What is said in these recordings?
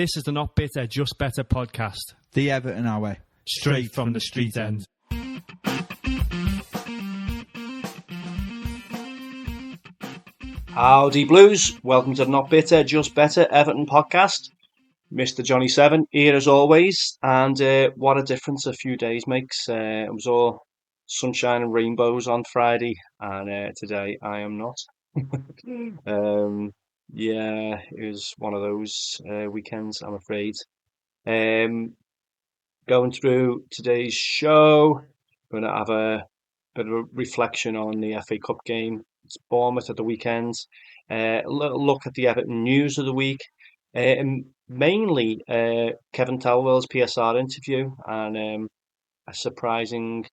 This is the Not Bitter, Just Better podcast. The Everton our way. Straight from the street end. Howdy Blues, welcome to the Not Bitter, Just Better Everton podcast. Mr. Johnny 7 here as always, and what a difference a few days makes. It was all sunshine and rainbows on Friday, and today I am not. Yeah, it was one of those weekends, I'm afraid. Going through today's show, going to have a bit of a reflection on the FA Cup game. It's Bournemouth at the weekend. A little look at the Everton news of the week. Mainly Kevin Thelwell's PSR interview and a surprising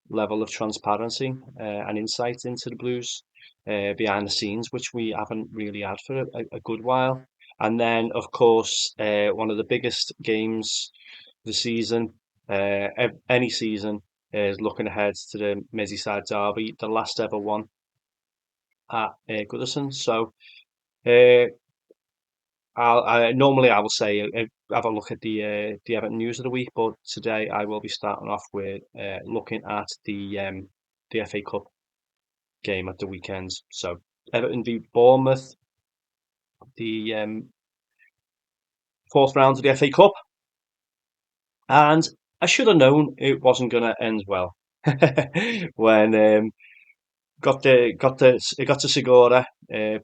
level of transparency and insight into the Blues behind the scenes, which we haven't really had for a good while. And then, of course, one of the biggest games of the season, any season, is looking ahead to the Merseyside derby, the last ever one at Goodison. So, normally I will say have a look at the Everton news of the week, but today I will be starting off with looking at the FA Cup game at the weekend. So Everton v Bournemouth, the fourth round of the FA Cup, and I should have known it wasn't going to end well when got to Segura.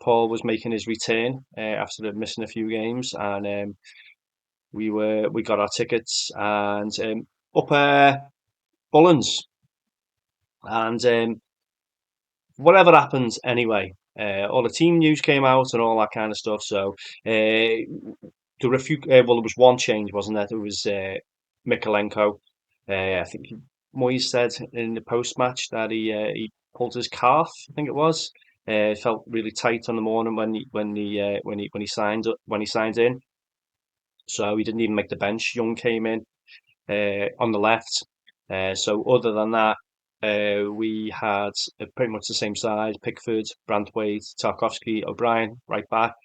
Paul was making his return after missing a few games, and we got our tickets and up Bullens, and whatever happened anyway. All the team news came out and all that kind of stuff. So there were a few. Well, there was one change, wasn't there? There was Mikalenko. I think Moyes said in the post match that he pulled his calf. I think it was. It felt really tight on the morning when he signed in. So he didn't even make the bench. Young came in on the left. So other than that, we had pretty much the same side: Pickford, Brantwaite, Tarkowski, O'Brien, right back,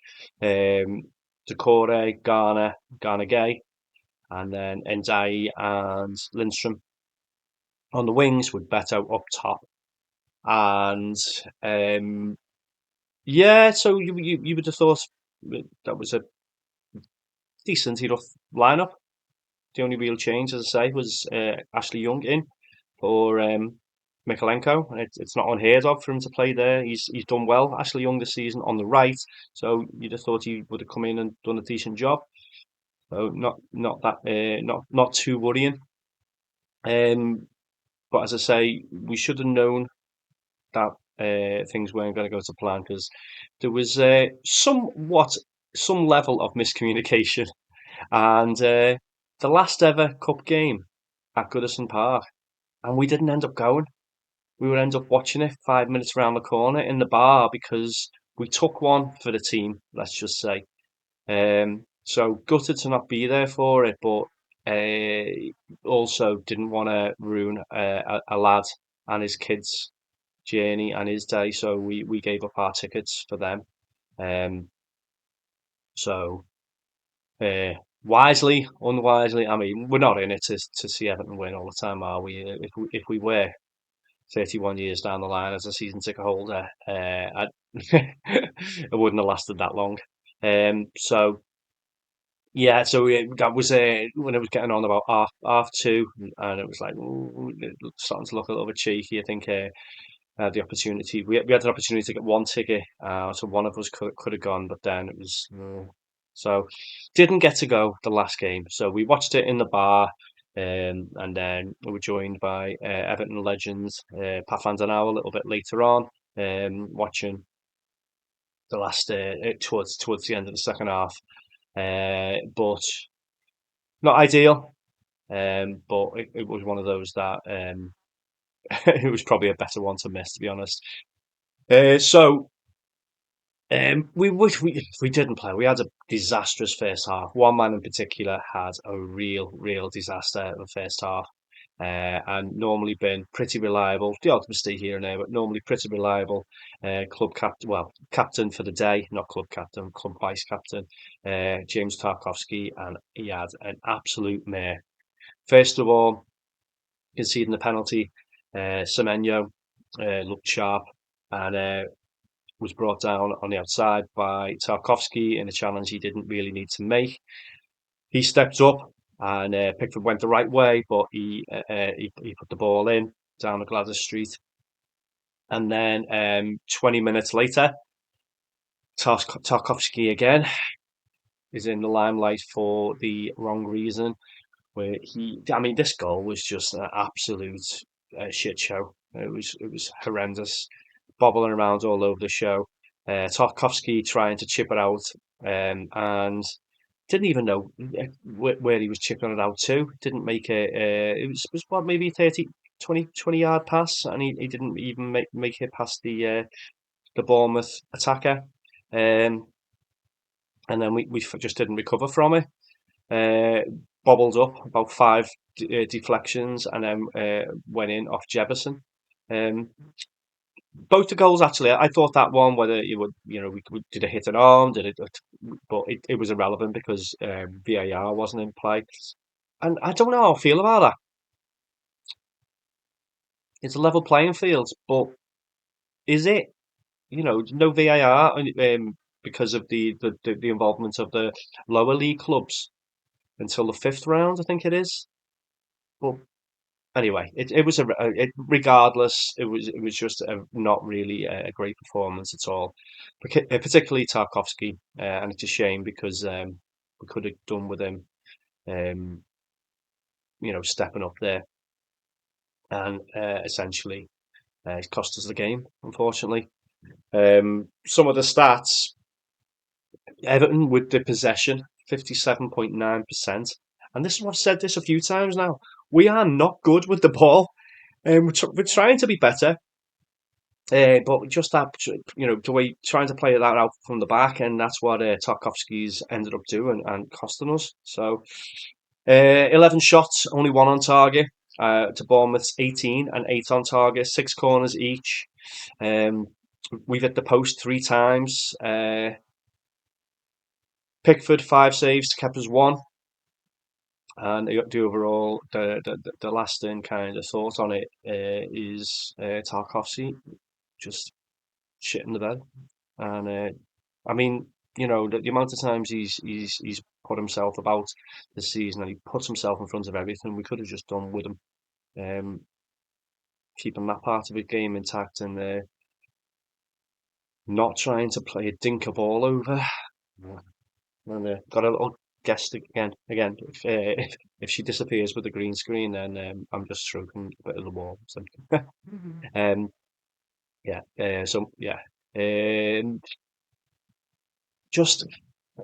Decore, Garner Gay, and then Ndiaye and Lindstrom on the wings with Beto up top. And yeah, so you would have thought that was a decent enough lineup. The only real change, as I say, was Ashley Young in for Mikalenko. It's not unheard of for him to play there. He's done well, Ashley Young, this season on the right. So you'd have thought he would have come in and done a decent job. So not too worrying. But as I say, we should have known that things weren't going to go to plan because there was some level of miscommunication, and the last ever cup game at Goodison Park, and we didn't end up going. We would end up watching it 5 minutes around the corner in the bar because we took one for the team, let's just say. So gutted to not be there for it, but also didn't want to ruin a lad and his kids' journey and his day, so we gave up our tickets for them. So wisely, unwisely, I mean, we're not in it to see Everton win all the time, are we? If we were 31 years down the line as a season ticket holder, it wouldn't have lasted that long. So yeah, so that was when it was getting on about half two, and it was like starting to look a little bit cheeky. I think had the opportunity. We had an opportunity to get one ticket, so one of us could have gone, but then it was so didn't get to go the last game. So we watched it in the bar, and then we were joined by Everton legends Pat Van Den Hauwe a little bit later on, watching the last towards the end of the second half, but not ideal. But it was one of those that it was probably a better one to miss, to be honest. So we didn't play. We had a disastrous first half. One man in particular had a real disaster in the first half. and normally been pretty reliable. The odd mistake here and there, but normally pretty reliable. Club captain, well, captain for the day, not club captain, club vice captain, James Tarkowski, and he had an absolute mare. First of all, conceding the penalty, Semenyo looked sharp and was brought down on the outside by Tarkowski in a challenge he didn't really need to make. He stepped up and Pickford went the right way, but he put the ball in down the Gladys Street. And then 20 minutes later, Tarkowski again is in the limelight for the wrong reason. Where I mean, this goal was just an absolute shit show. It was horrendous, bobbling around all over the show. Tarkowski trying to chip it out, and didn't even know where he was chipping it out to. Didn't make it was what, maybe 30, 20 yard pass, and he didn't even make it past the Bournemouth attacker. Um, and then we just didn't recover from it. Uh, Bobbled up about five deflections and then went in off Jefferson. Um, both the goals actually, I thought that one, whether it would, did it hit an arm, but it was irrelevant because VAR wasn't in play. And I don't know how I feel about that. It's a level playing field, but is it? No VAR because of the involvement of the lower league clubs until the fifth round, I think it is. But anyway, it was regardless. It was just not really a great performance at all, particularly Tarkowski, and it's a shame because we could have done with him, um, stepping up there, and essentially it cost us the game, unfortunately. Some of the stats: Everton with the possession, 57.9%, and this is I've said this a few times now. We are not good with the ball. We're trying to be better, but just that, the way trying to play that out from the back, and that's what Tarkovsky's ended up doing and costing us. So, 11 shots, only one on target. To Bournemouth's 18 and 8 on target, 6 corners each. Um, we've hit the post 3 times. Pickford 5 saves to Kepa's 1. And the overall, the lasting kind of thought on it is Tarkovsky just shit in the bed. And I mean, the amount of times he's put himself about this season, and he puts himself in front of everything. We could have just done with him, keeping that part of his game intact and not trying to play a dinker ball over. And got a little guest again. Again, if she disappears with the green screen, then I'm just stroking a bit of the wall. So, um, yeah. So yeah. Um, just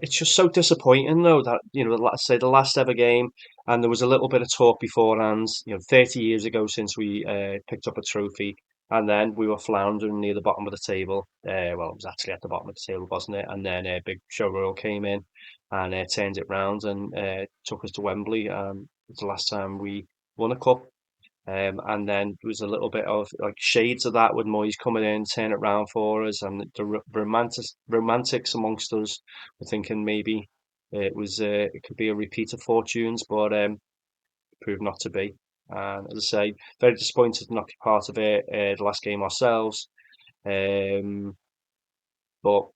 It's just so disappointing though that let's say the last ever game, and there was a little bit of talk beforehand. 30 years ago since we picked up a trophy, and then we were floundering near the bottom of the table. Well, it was actually at the bottom of the table, wasn't it? And then Big Show Royal came in and turned it round and took us to Wembley. It was the last time we won a cup. And then there was a little bit of like shades of that with Moyes coming in, turn it round for us, and the romantics amongst us were thinking maybe it could be a repeat of fortunes, but it proved not to be. And as I say, very disappointed not to be part of it. The last game ourselves, um, but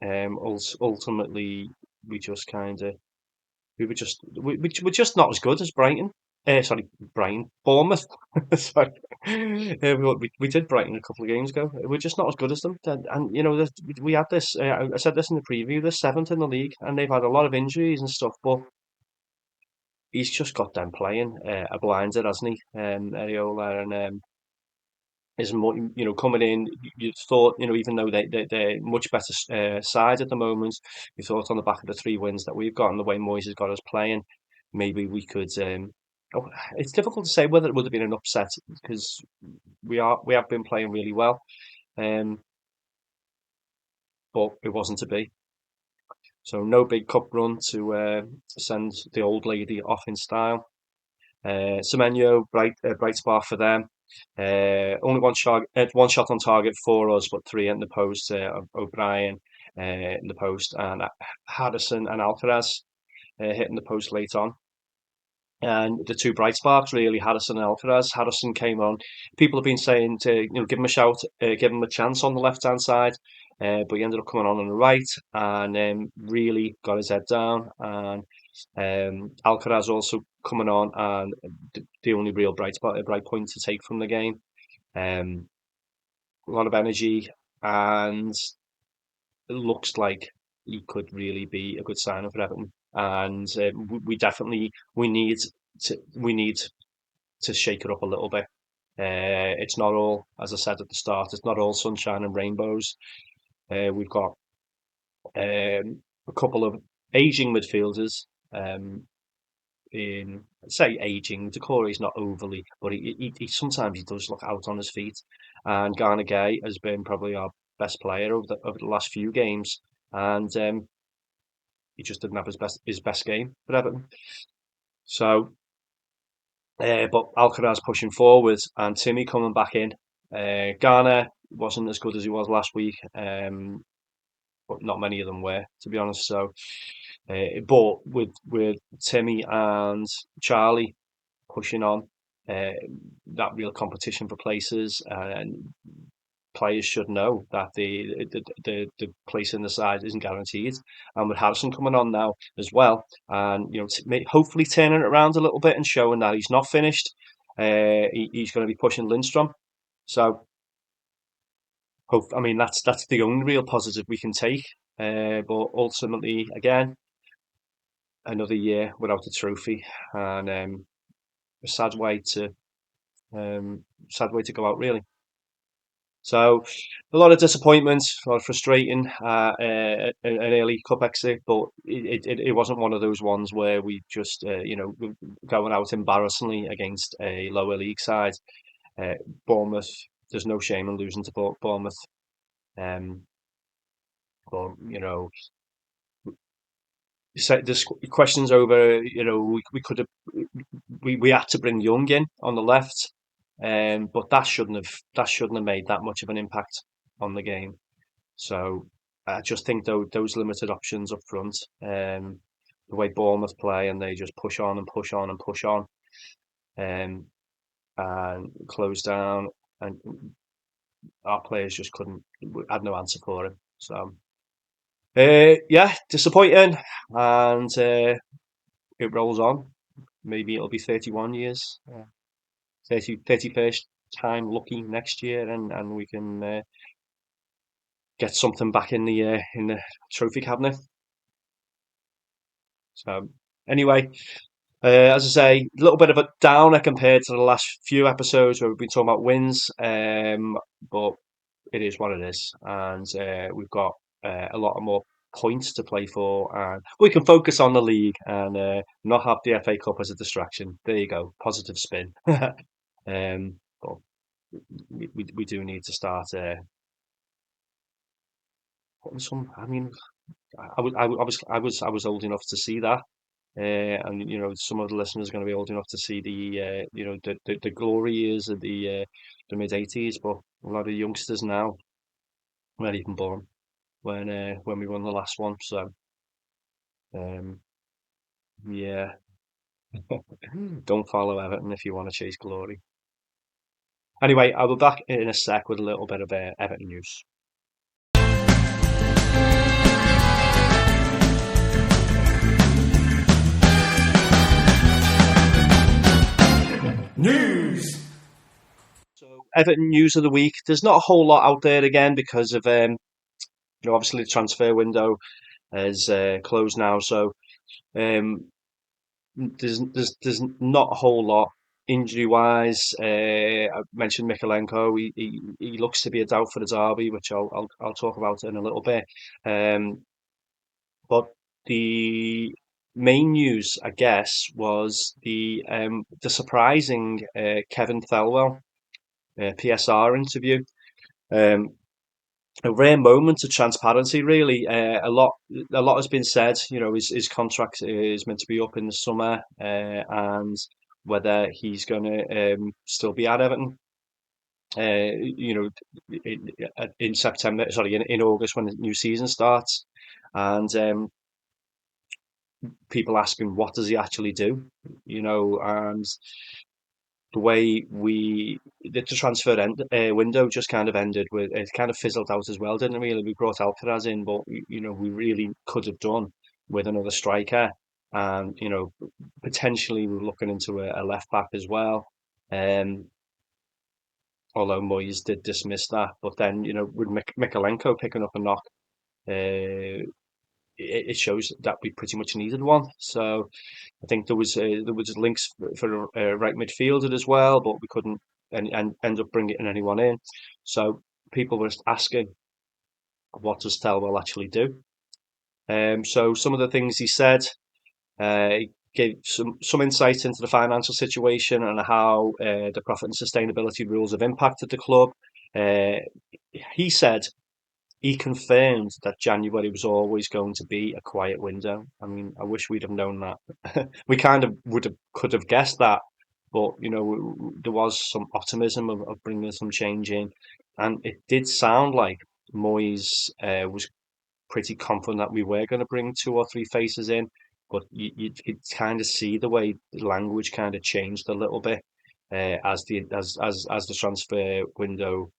ultimately we just kind of we're just not as good as Brighton. Sorry, Brighton, Bournemouth. Sorry, we did Brighton a couple of games ago. We're just not as good as them. And we had this. I said this in the preview. They're seventh in the league, and they've had a lot of injuries and stuff. But he's just got them playing a blinder, hasn't he? Areola, and is coming in. You thought even though they're much better side at the moment, you thought on the back of the 3 wins that we've got and the way Moyes has got us playing, maybe we could. Oh, it's difficult to say whether it would have been an upset because we have been playing really well, um, but it wasn't to be. So no big cup run to send the old lady off in style. Semenyo, bright spark for them. Only one shot on target for us, but three in the post. O'Brien in the post, and Harrison and Alcaraz hitting the post late on. And the two bright sparks, really, Harrison and Alcaraz. Harrison came on. People have been saying to give him a shout, give him a chance on the left hand side, but he ended up coming on the right and really got his head down. And Alcaraz also coming on, and the only real bright point to take from the game. A lot of energy, and it looks like he could really be a good signing for Everton. And we definitely we need to shake it up a little bit. It's not all, as I said at the start, it's not all sunshine and rainbows. We've got a couple of aging midfielders. In say aging, Decore's not overly, but he sometimes he does look out on his feet. And Garner Gay has been probably our best player over the last few games, and he just didn't have his best game for Everton. So, but Alcaraz pushing forward and Timmy coming back in. Garner wasn't as good as he was last week, but not many of them were, to be honest. So, but with Timmy and Charlie pushing on, that real competition for places, and players should know that the place in the side isn't guaranteed. And with Harrison coming on now as well, and hopefully turning it around a little bit and showing that he's not finished, he's going to be pushing Lindstrom. So, I mean that's the only real positive we can take. But ultimately, again, another year without a trophy, and a sad way to go out, really. So a lot of disappointment, a lot of frustrating, an early cup exit, but it wasn't one of those ones where we just going out embarrassingly against a lower league side. Bournemouth, there's no shame in losing to Bournemouth. Um, but there's questions over. We could have we had to bring Young in on the left, but that shouldn't have made that much of an impact on the game. So I just think though those limited options up front, the way Bournemouth play, and they just push on and push on and push on, and close down, and our players just couldn't had no answer for him. So yeah, disappointing, and it rolls on. Maybe it'll be 31 years, 31st time lucky next year, and we can get something back in the trophy cabinet. So anyway, as I say, a little bit of a downer compared to the last few episodes where we've been talking about wins, but it is what it is, and we've got a lot more points to play for, and we can focus on the league and not have the FA Cup as a distraction. There you go, positive spin. But we do need to start putting some. I mean, I was old enough to see that. And some of the listeners are going to be old enough to see the glory years of the mid 80s, but a lot of youngsters now weren't even born when we won the last one. So um, yeah, don't follow Everton if you want to chase glory. Anyway, I'll be back in a sec with a little bit of Everton news. News. So Everton news of the week. There's not a whole lot out there again because of obviously the transfer window is closed now. So um, there's not a whole lot injury wise. I mentioned Mikalenko. He looks to be a doubt for the derby, which I'll talk about in a little bit. But the main news, I guess, was the surprising Kevin Thelwell PSR interview. Um, a rare moment of transparency, really. A lot has been said. His contract is meant to be up in the summer, and whether he's going to still be at Everton. You know, in September, sorry, in August when the new season starts, and people asking what does he actually do, and the way the transfer window just kind of ended with it kind of fizzled out as well, didn't it really? We brought Alcaraz in, but we really could have done with another striker, and potentially we're looking into a left back as well. Um, Although Moyes did dismiss that, but then with Mikalenko picking up a knock, uh, it shows that we pretty much needed one. So I think there was links for a right midfielder as well, but we couldn't and end up bringing anyone in. So people were asking, what does Thelwell actually do? So some of the things he said, he gave some insight into the financial situation and how the profit and sustainability rules have impacted the club. Uh, he said he confirmed that January was always going to be a quiet window. I mean, I wish we'd have known that. We kind of could have guessed that, but there was some optimism of bringing some change in, and it did sound like Moyes was pretty confident that we were going to bring two or three faces in, but you could kind of see the way the language kind of changed a little bit as the transfer window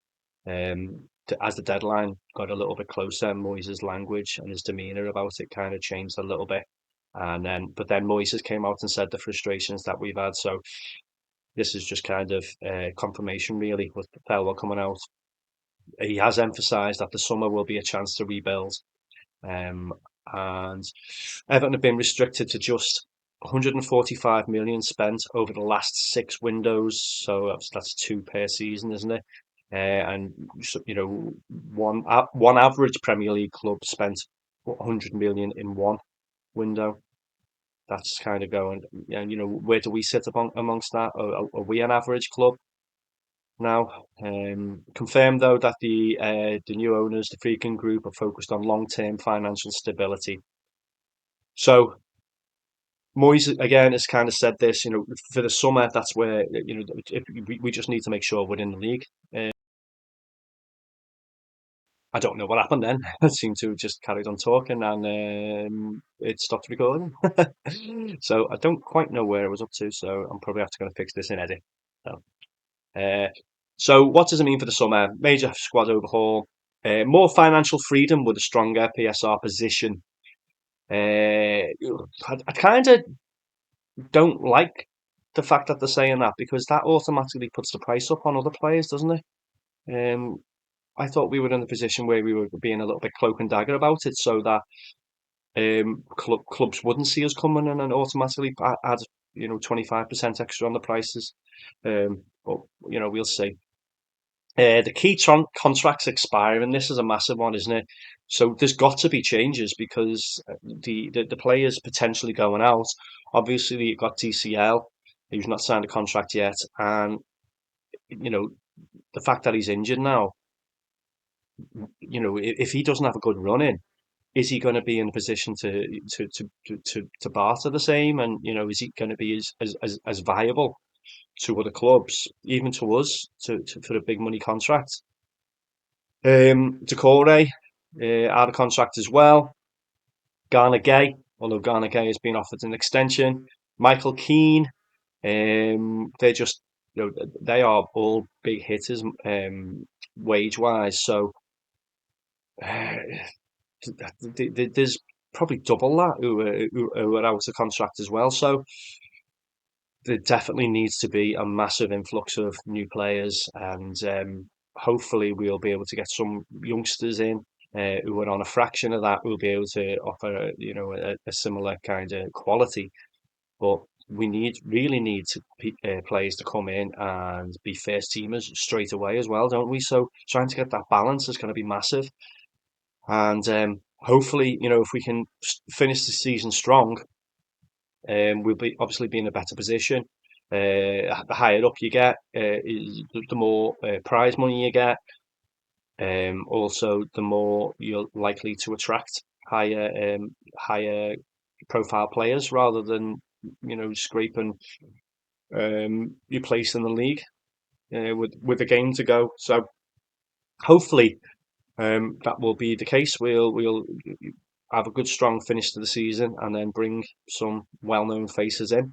as the deadline got a little bit closer. Moyes' language and his demeanour about it kind of changed a little bit. But then Moyes came out and said the frustrations that we've had. So this is just kind of confirmation, really, with Thelwell coming out. He has emphasised that the summer will be a chance to rebuild. Um, and Everton have been restricted to just 145 million spent over the last six windows, so that's two per season, isn't it? And one average Premier League club spent 100 million in one window. That's kind of going, and where do we sit amongst that? Are we an average club now? Confirmed though that the new owners, the Freaking Group, are focused on long-term financial stability. So Moyes again has kind of said this, for the summer. That's where we just need to make sure we're in the league. Uh, I don't know what happened then. I seem to have just carried on talking and it stopped recording. So I don't quite know where I was up to. So I'm probably have to go and fix this in edit. So, uh, so what does it mean for the summer? Major squad overhaul, more financial freedom with a stronger PSR position. I kind of don't like the fact that they're saying that because that automatically puts the price up on other players, doesn't it? I thought we were in a position where we were being a little bit cloak and dagger about it, so that clubs wouldn't see us coming in and automatically add 25% extra on the prices. But we'll see. The key contracts expire, and this is a massive one, isn't it? So there's got to be changes because the players potentially going out. Obviously, you've got DCL, who's not signed a contract yet, and you know the fact that he's injured now. If he doesn't have a good run in, is he going to be in a position to barter the same? And is he going to be as viable to other clubs, even to us, for a big money contract? Decore out of contract as well. Garner Gay, although Garner Gay has been offered an extension. Michael Keane, they're just they are all big hitters wage wise. So uh, there's probably double that who are out of contract as well. So there definitely needs to be a massive influx of new players, and hopefully we'll be able to get some youngsters in who are on a fraction of that. We'll be able to offer a similar kind of quality, but we really need players to come in and be first teamers straight away as well, don't we? So trying to get that balance is going to be massive, and hopefully if we can finish the season strong, we'll be obviously be in a better position. The higher up you get, the more prize money you get. Also, the more you're likely to attract higher profile players rather than scraping. your place in the league with a game to go. So hopefully that will be the case. We'll have a good strong finish to the season and then bring some well-known faces in.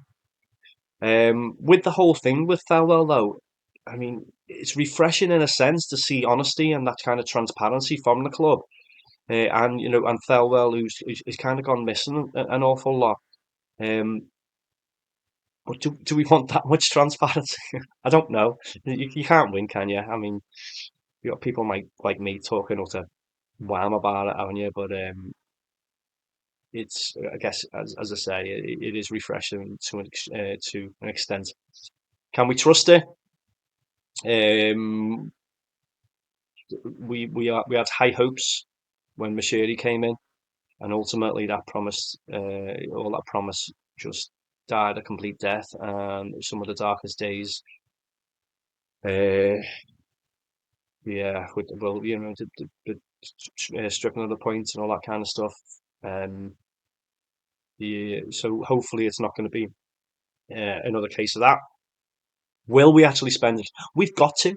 With the whole thing with Thelwell, though, I mean, it's refreshing in a sense to see honesty and that kind of transparency from the club. And and Thelwell, who's kind of gone missing an awful lot. Um, but do we want that much transparency? I don't know. You can't win, can you? I mean, people might like me talking utter wham about it, haven't you? But it's, I guess, as I say, it is refreshing to an extent. Can we trust it? Um, we had high hopes when Mashiri came in, and ultimately all that promise just died a complete death. And some of the darkest days, uh, yeah, well, the stripping of the points and all that kind of stuff. Um, yeah, so hopefully it's not going to be another case of that. Will we actually spend it? We've got to.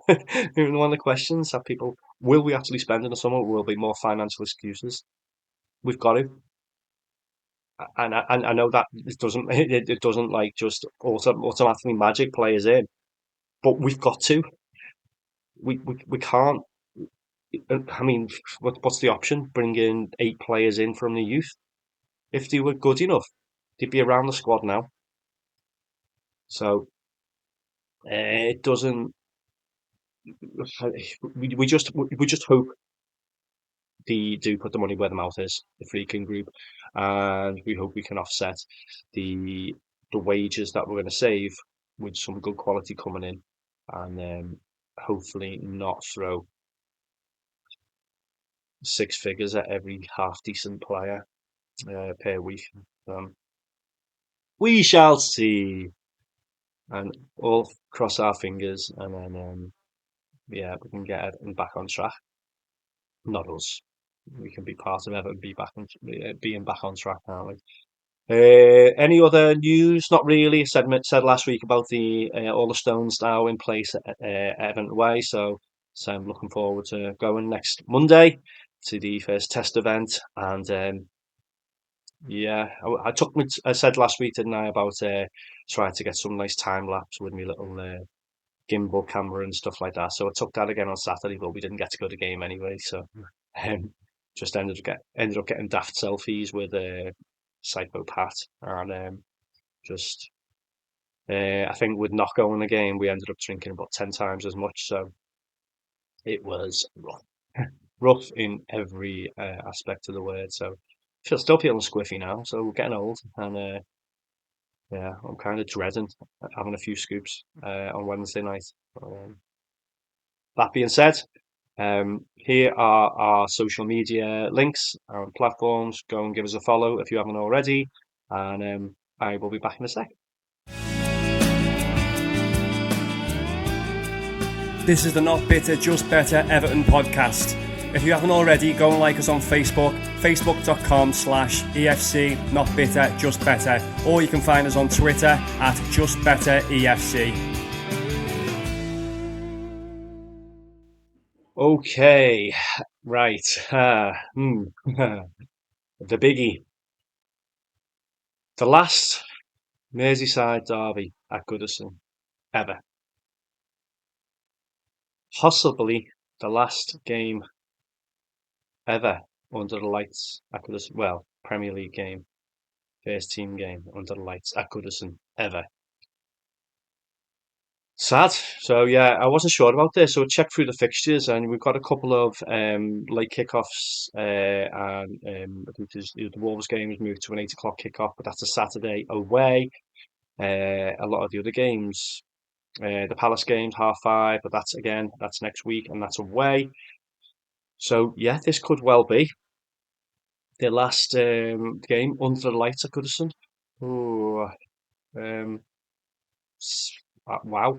One of the questions that people will we actually spend in the summer? Will be more financial excuses. We've got to. And I know that it doesn't like just automatically magic players in, but we've got to. We can't. I mean, what's the option? Bring in 8 players in from the youth. If they were good enough, they'd be around the squad now. So it doesn't. We just hope they do put the money where the mouth is, the Freaking Group, and we hope we can offset the wages that we're going to save with some good quality coming in, and hopefully not throw 6 figures at every half decent player per week. Um, we shall see, and all cross our fingers, and then yeah, we can get Everton back on track. Not us. We can be part of Everton, being back on track, can't we? Any other news? Not really. Said last week about the all the stones now in place at Everton Way, so I'm looking forward to going next Monday to the first test event. And yeah, I said last week, didn't I, about trying to get some nice time lapse with my little gimbal camera and stuff like that. So I took that again on Saturday, but we didn't get to go to the game anyway. So um, just ended up getting daft selfies with Psycho Pat, and just I think with not going the game, we ended up drinking about 10 times as much. So it was rough, rough in every aspect of the word. So still feeling squiffy now. So we're getting old, and yeah, I'm kind of dreading having a few scoops on Wednesday night. That being said, here are our social media links and platforms. Go and give us a follow if you haven't already, and I will be back in a sec. This is the Not Bitter, Just Better Everton podcast. If you haven't already, go and like us on Facebook, facebook.com/EFC Not Bitter, Just Better, or you can find us on Twitter at Just Better EFC. Okay, right. The biggie. The last Merseyside derby at Goodison ever. Possibly the last game ever under the lights at Goodison. Well, Premier League game, first team game under the lights at Goodison ever. Sad. So yeah, I wasn't sure about this. So I checked through the fixtures, and we've got a couple of late kickoffs, and I think the Wolves game was moved to an 8 o'clock kickoff, but that's a Saturday away. A lot of the other games, the Palace games, 5:30, but that's next week, and that's away. So yeah, this could well be the last game under the lights at Goodison. Ooh, um, wow.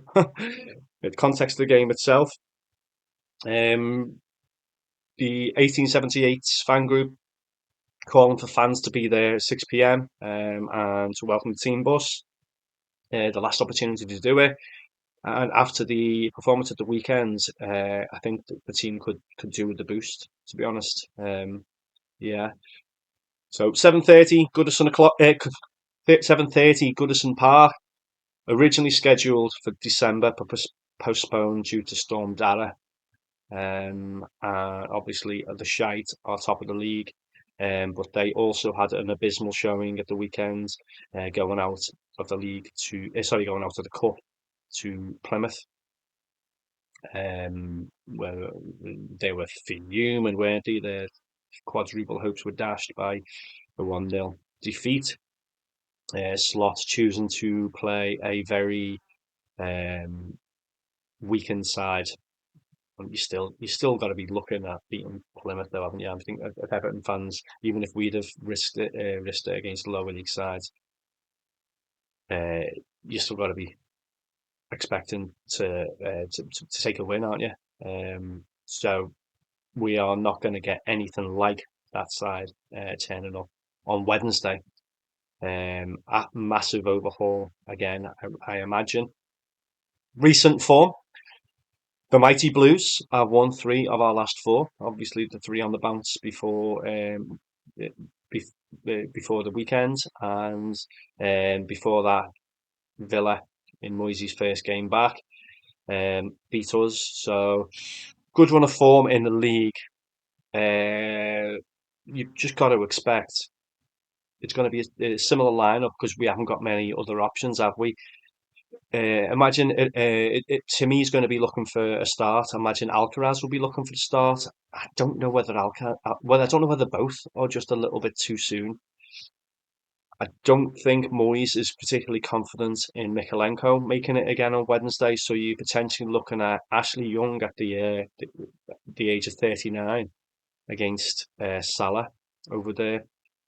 The context of the game itself. Um, the 1878 fan group calling for fans to be there at 6 p.m. And to welcome the team bus. the last opportunity to do it. And after the performance at the weekend, I think the team could do with the boost. To be honest, yeah. So 7:30, Goodison o'clock. 7:30, Goodison Park. Originally scheduled for December, but postponed due to Storm Dara. Obviously, the Shite are top of the league, but they also had an abysmal showing at the weekend, going out of the league going out of the cup to Plymouth. Where they were fuming, weren't they? Their quadruple hopes were dashed by a 1-0 defeat. Slot choosing to play a very um, weakened side. And you still got to be looking at beating Plymouth, though, haven't you? I think if Everton fans, even if we'd have risked it against lower league sides, uh, you still got to be expecting to take a win, aren't you? So we are not going to get anything like that side turning up on Wednesday. A massive overhaul again, I imagine. Recent form: the Mighty Blues have won three of our last four. Obviously, the three on the bounce eh, before the weekend, and before that, Villa in Moyes' first game back beat us. So good run of form in the league. You've just got to expect it's going to be a similar lineup because we haven't got many other options, have we? Imagine Timmy's going to be looking for a start. Imagine Alcaraz will be looking for the start. I don't know whether I don't know whether both or just a little bit too soon. I don't think Moyes is particularly confident in Mikalenko making it again on Wednesday. So you're potentially looking at Ashley Young at the age of 39 against Salah over there,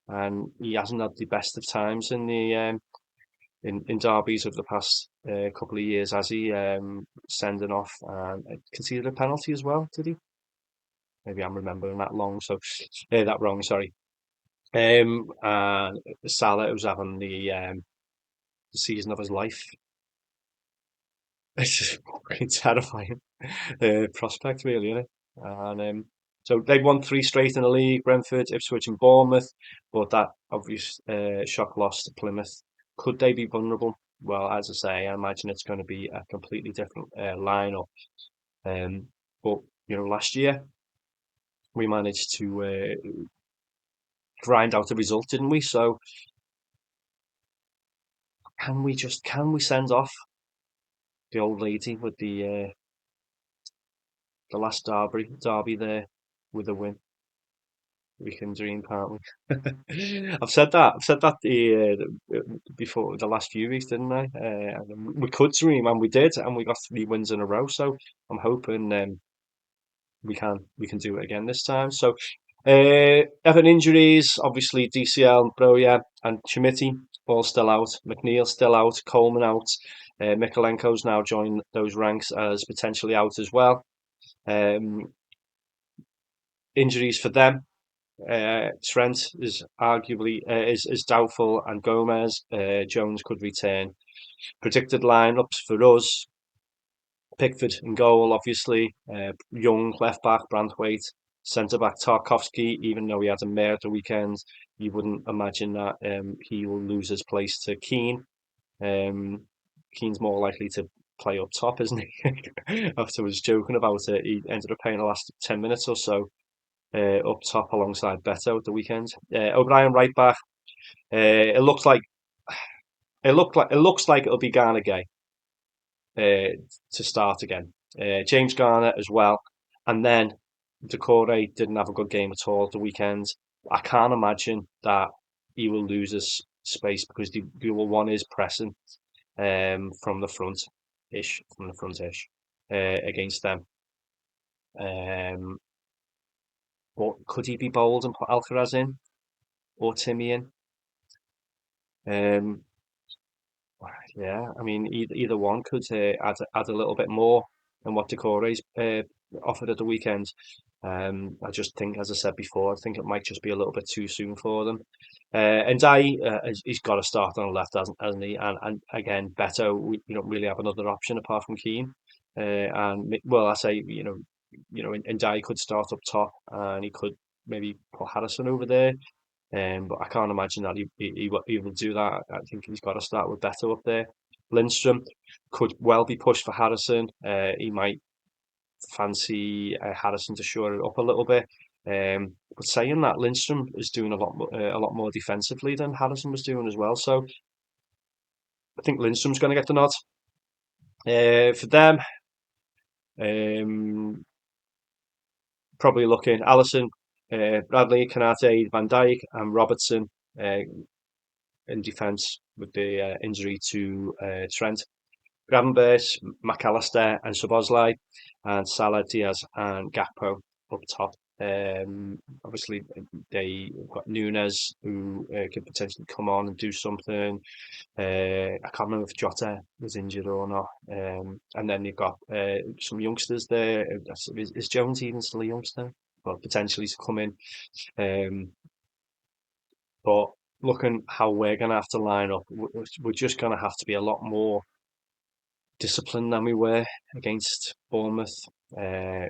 and he hasn't had the best of times in the in derbies over the past couple of years, has he? Sending off and conceded a penalty as well, did he? Maybe I'm remembering that wrong. Sorry. And Salah, who's having the season of his life. It's just fucking terrifying prospect, really, isn't it? And so they won three straight in the league: Brentford, Ipswich, and Bournemouth. But that obvious shock loss to Plymouth. Could they be vulnerable? Well, as I say, I imagine it's going to be a completely different lineup. But last year we managed to grind out a result, didn't we? So can we send off the old lady with the last derby there with a win? We can dream, can't we? I've said that before the last few weeks, didn't I? We could dream, and we did, and we got three wins in a row. So I'm hoping we can do it again this time. So Everton injuries, obviously DCL, Broja, and Chimiti all still out. McNeil still out. Coleman out. Mikalenko's now joined those ranks as potentially out as well. Um, Injuries for them. Trent is arguably is doubtful, and Gomez, Jones could return. Predicted lineups for us: Pickford in goal, obviously. Young left back, Branthwaite. Centre back Tarkovsky. Even though he had a mare at the weekend, you wouldn't imagine that he will lose his place to Keane. Um, Keane's more likely to play up top, isn't he? After I was joking about it, he ended up playing the last 10 minutes or so up top alongside Beto at the weekend. O'Brien right back. It looks like it'll be Garner Gay to start again. James Garner as well, and then Decore didn't have a good game at all at the weekend. I can't imagine that he will lose his space because the other one is pressing from the front-ish against them. Um, but could he be bold and put Alcaraz in or Timmy in? Um, yeah, I mean, either one could add a little bit more than what Decore's offered at the weekend. I just think, as I said before, I think it might just be a little bit too soon for them. And he's got to start on the left, hasn't he? And again, Beto, we don't really have another option apart from Keane. Well, I say, and could start up top, and he could maybe put Harrison over there. But I can't imagine that he will do that. I think he's got to start with Beto up there. Lindstrom could well be pushed for Harrison. He might fancy Harrison to shore it up a little bit. But saying that, Lindstrom is doing a lot more defensively than Harrison was doing as well. So I think Lindstrom's going to get the nod. For them, um, probably looking Allison, Bradley, Kanate, Van Dijk, and Robertson in defence with the injury to Trent. Gravenberch, McAllister, and Szoboszlai, and Salah, Diaz, and Gakpo up top. Obviously, they've got Nunes, who could potentially come on and do something. I can't remember if Jota was injured or not. And then you've got some youngsters there. Is Jones even still a youngster? Well, potentially to come in. Um, but looking how we're going to have to line up, we're just going to have to be a lot more disciplined than we were against Bournemouth. Uh,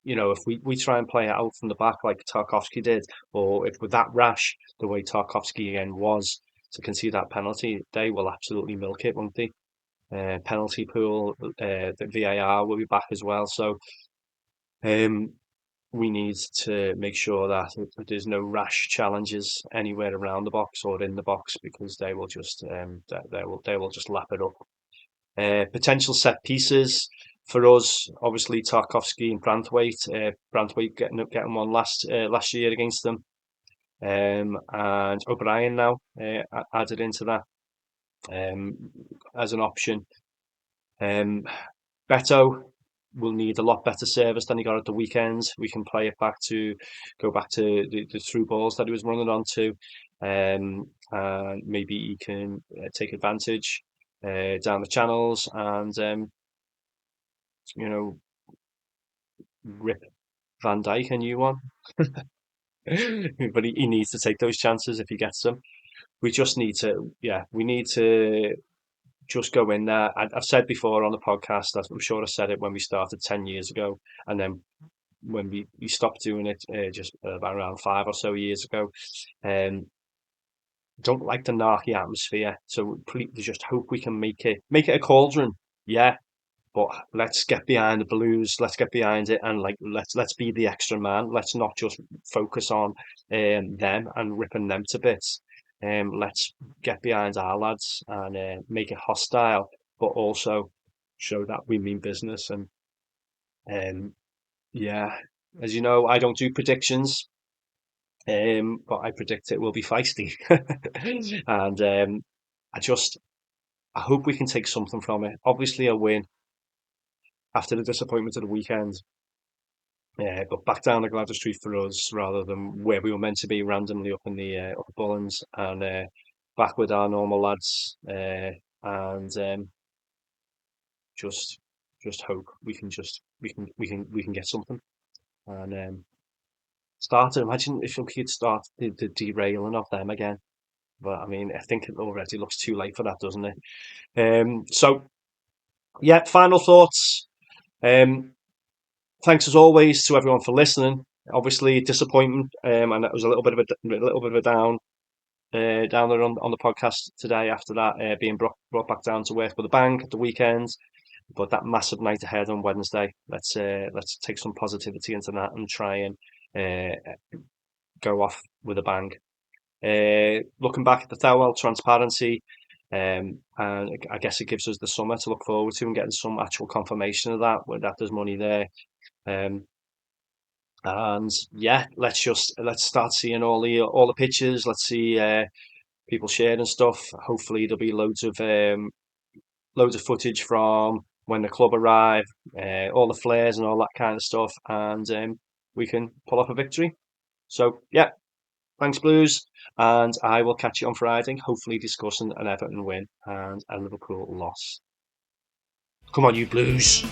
if we try and play it out from the back like Tarkowski did, or if we're that rash the way Tarkowski again was to concede that penalty, they will absolutely milk it, won't they? Penalty pool, the VAR will be back as well. So um, we need to make sure that there's no rash challenges anywhere around the box or in the box because they will just they will just lap it up. Potential set pieces for us, obviously Tarkowski and Branthwaite. Branthwaite getting one last year against them, and O'Brien now added into that as an option. Beto will need a lot better service than he got at the weekend. We can play it go back to the through balls that he was running onto, and maybe he can take advantage down the channels and rip Van Dijk a new one. But he needs to take those chances if he gets them. We just need to, yeah, we need to just go in there. I've said before on the podcast, I'm sure I said it when we started 10 years ago, and then when we stopped doing it just about around 5 or so years ago. Don't like the narky atmosphere, so please just hope we can make it a cauldron. Yeah, but let's get behind the Blues. Let's get behind it, and let's be the extra man. Let's not just focus on them and ripping them to bits. Let's get behind our lads and make it hostile, but also show that we mean business. And yeah, as you know, I don't do predictions, but I predict it will be feisty, and I just I hope we can take something from it. Obviously, a win after the disappointment of the weekend. Yeah, but back down the Gladys Street for us rather than where we were meant to be randomly up in the upper Bullens and back with our normal lads and just just hope we can get something and start to imagine if we could start the derailing of them again. But I mean, I think it already looks too late for that, doesn't it? So yeah, final thoughts. Um, Thanks as always to everyone for listening. Obviously, disappointment, and it was a little bit of a downer on the podcast today after that being brought back down to work with a bang at the weekend. But that massive night ahead on Wednesday, let's take some positivity into that and try and go off with a bang. Looking back at the Thelwell transparency, and I guess it gives us the summer to look forward to and getting some actual confirmation of that, where that there's money there. Um, and yeah, let's start seeing all the pictures. Let's see people sharing stuff. Hopefully, there'll be loads of footage from when the club arrive, all the flares and all that kind of stuff, and we can pull off a victory. So yeah, thanks Blues, and I will catch you on Friday. Hopefully, discussing an Everton win and a Liverpool loss. Come on, you Blues!